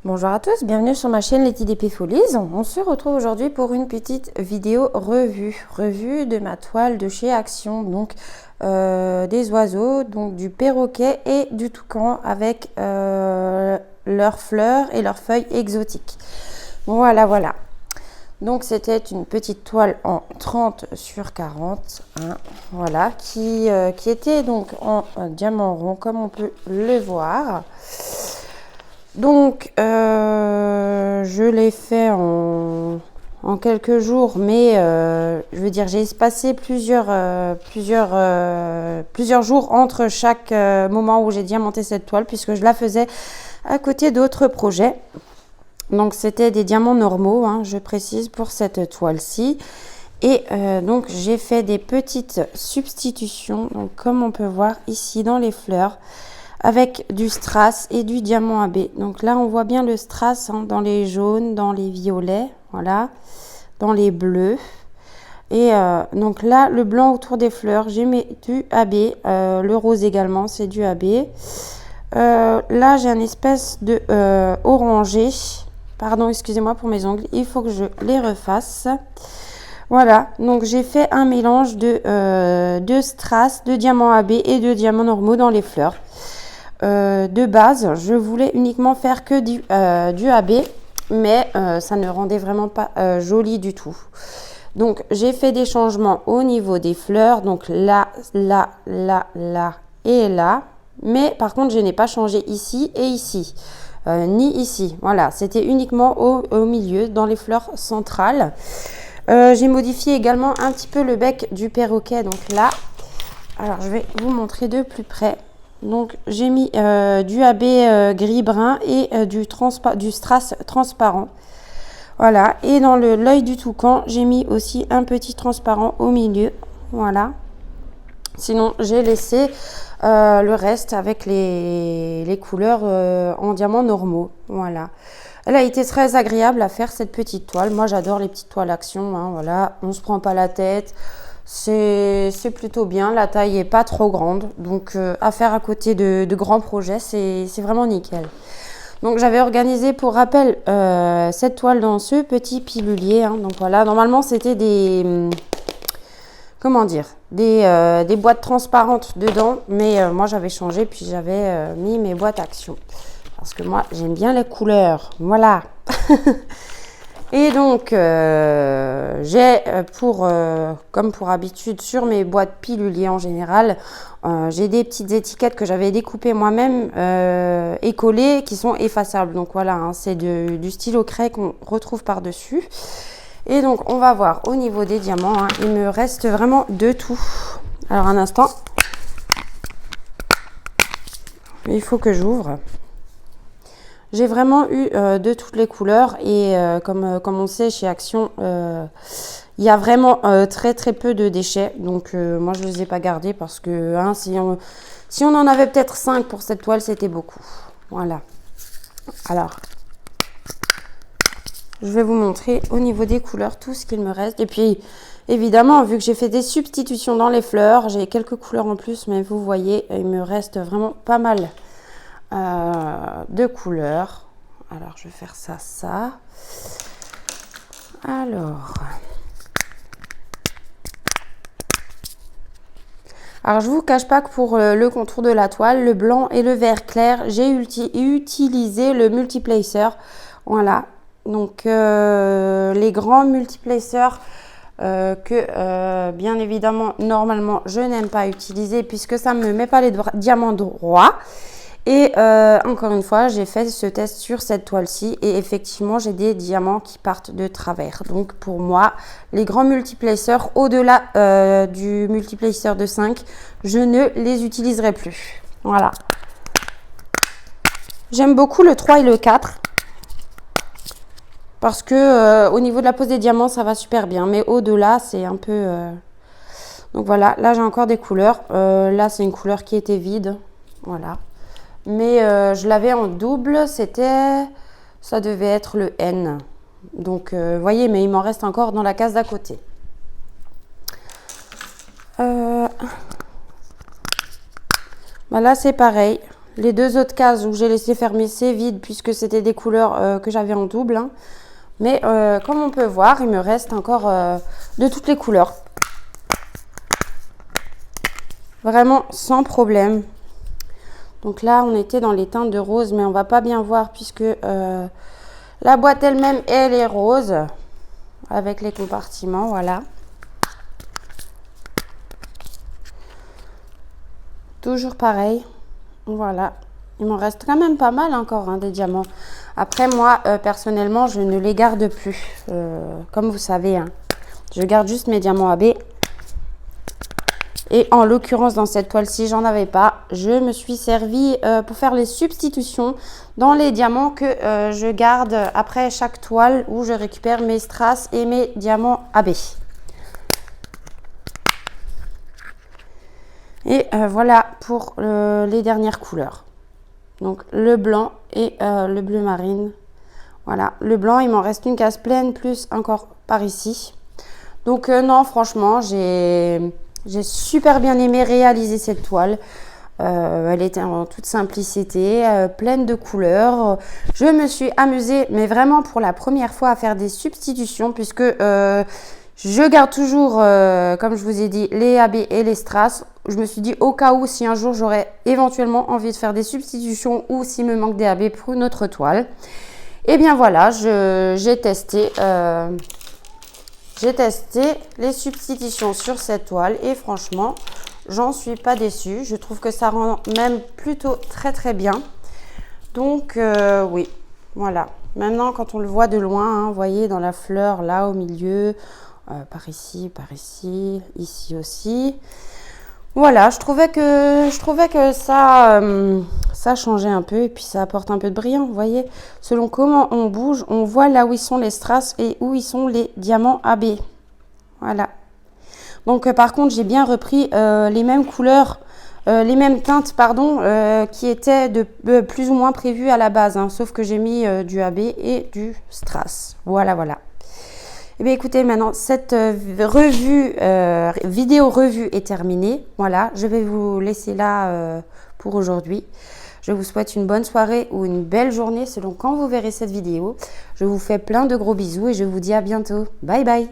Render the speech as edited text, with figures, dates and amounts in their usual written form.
Bonjour à tous, bienvenue sur ma chaîne Letty DP Folies. On se retrouve aujourd'hui pour une petite vidéo revue de ma toile de chez Action, donc des oiseaux, donc du perroquet et du toucan avec leurs fleurs et leurs feuilles exotiques. Voilà. Donc c'était une petite toile en 30 sur 40, hein, voilà, qui était donc en diamant rond comme on peut le voir. Donc, je l'ai fait en quelques jours, mais je veux dire, j'ai espacé plusieurs jours entre chaque moment où j'ai diamanté cette toile, puisque je la faisais à côté d'autres projets. Donc, c'était des diamants normaux, hein, je précise, pour cette toile-ci. Et donc, j'ai fait des petites substitutions, donc, comme on peut voir ici dans les fleurs, avec du strass et du diamant AB. Donc là, on voit bien le strass, hein, dans les jaunes, dans les violets, voilà, dans les bleus. Et donc là, le blanc autour des fleurs, j'ai mis du AB. Le rose également, c'est du AB. Là, j'ai une espèce de orangé. Pardon, excusez-moi pour mes ongles. Il faut que je les refasse. Voilà, donc j'ai fait un mélange de strass, de diamant AB et de diamants normaux dans les fleurs. De base, je voulais uniquement faire que du AB, mais ça ne rendait vraiment pas joli du tout. Donc, j'ai fait des changements au niveau des fleurs, donc là et là. Mais par contre, je n'ai pas changé ici et ici, ni ici. Voilà, c'était uniquement au milieu, dans les fleurs centrales. J'ai modifié également un petit peu le bec du perroquet, donc là. Alors, je vais vous montrer de plus près. Donc, j'ai mis du AB gris-brun et du strass transparent. Voilà. Et dans l'œil du toucan, j'ai mis aussi un petit transparent au milieu. Voilà. Sinon, j'ai laissé le reste avec les couleurs en diamants normaux. Voilà. Elle a été très agréable à faire, cette petite toile. Moi, j'adore les petites toiles Action, hein, voilà. On ne se prend pas la tête. C'est plutôt bien, la taille est pas trop grande, donc à faire à côté de grands projets, c'est vraiment nickel. Donc j'avais organisé pour rappel cette toile dans ce petit pilulier, hein. Donc voilà, normalement c'était des boîtes transparentes dedans, mais moi j'avais changé, puis j'avais mis mes boîtes Action, parce que moi j'aime bien les couleurs, voilà. Et donc, j'ai comme pour habitude, sur mes boîtes piluliers en général, j'ai des petites étiquettes que j'avais découpées moi-même et collées qui sont effaçables. Donc voilà, hein, c'est du stylo craie qu'on retrouve par-dessus. Et donc, on va voir au niveau des diamants, hein, il me reste vraiment de tout. Alors, un instant. Il faut que j'ouvre. J'ai vraiment eu de toutes les couleurs et comme on sait chez Action, il y a vraiment très peu de déchets. Donc moi je ne les ai pas gardés parce que hein, si on en avait peut-être 5 pour cette toile, c'était beaucoup. Voilà. Alors, je vais vous montrer au niveau des couleurs tout ce qu'il me reste. Et puis évidemment, vu que j'ai fait des substitutions dans les fleurs, j'ai quelques couleurs en plus, mais vous voyez, il me reste vraiment pas mal de couleurs. Alors je vais faire ça. Alors je vous cache pas que pour le contour de la toile, le blanc et le vert clair, j'ai utilisé le multiplacer. Voilà, donc les grands multiplacers que bien évidemment normalement je n'aime pas utiliser puisque ça ne me met pas les diamants droits. Et encore une fois, j'ai fait ce test sur cette toile-ci et effectivement, j'ai des diamants qui partent de travers. Donc pour moi, les grands multiplacers, au-delà du multiplacer de 5, je ne les utiliserai plus. Voilà. J'aime beaucoup le 3 et le 4 parce que au niveau de la pose des diamants, ça va super bien. Mais au-delà, c'est un peu... Donc voilà, là j'ai encore des couleurs. Là, c'est une couleur qui était vide. Voilà. Mais je l'avais en double, ça devait être le N. Donc, vous voyez, mais il m'en reste encore dans la case d'à côté. Bah là, c'est pareil. Les deux autres cases où j'ai laissé fermer, c'est vide puisque c'était des couleurs que j'avais en double. Hein. Mais comme on peut voir, il me reste encore de toutes les couleurs. Vraiment sans problème. Donc là, on était dans les teintes de rose, mais on va pas bien voir puisque la boîte elle-même, elle est rose. Avec les compartiments, voilà. Toujours pareil. Voilà. Il m'en reste quand même pas mal encore, hein, des diamants. Après, moi, personnellement, je ne les garde plus. Comme vous savez, hein. Je garde juste mes diamants AB. Et en l'occurrence, dans cette toile-ci, j'en avais pas. Je me suis servi pour faire les substitutions dans les diamants que je garde après chaque toile où je récupère mes strass et mes diamants AB. Et voilà pour les dernières couleurs. Donc le blanc et le bleu marine. Voilà, le blanc, il m'en reste une case pleine, plus encore par ici. Donc non, franchement, j'ai super bien aimé réaliser cette toile. Elle était en toute simplicité, pleine de couleurs. Je me suis amusée, mais vraiment pour la première fois, à faire des substitutions, puisque je garde toujours, comme je vous ai dit, les AB et les strass. Je me suis dit au cas où, si un jour j'aurais éventuellement envie de faire des substitutions ou s'il me manque des AB pour une autre toile. Et bien voilà, j'ai testé les substitutions sur cette toile et franchement, j'en suis pas déçue. Je trouve que ça rend même plutôt très très bien. Donc oui, voilà. Maintenant, quand on le voit de loin, hein, vous voyez dans la fleur là au milieu, par ici, ici aussi. Voilà, je trouvais que ça changeait un peu et puis ça apporte un peu de brillant. Vous voyez, selon comment on bouge, on voit là où ils sont les strass et où ils sont les diamants AB. Voilà. Donc par contre, j'ai bien repris les mêmes couleurs, les mêmes teintes, pardon, qui étaient de plus ou moins prévues à la base, hein, sauf que j'ai mis du AB et du strass. Voilà, voilà. Eh bien, écoutez, maintenant, cette vidéo revue est terminée. Voilà, je vais vous laisser là pour aujourd'hui. Je vous souhaite une bonne soirée ou une belle journée selon quand vous verrez cette vidéo. Je vous fais plein de gros bisous et je vous dis à bientôt. Bye bye!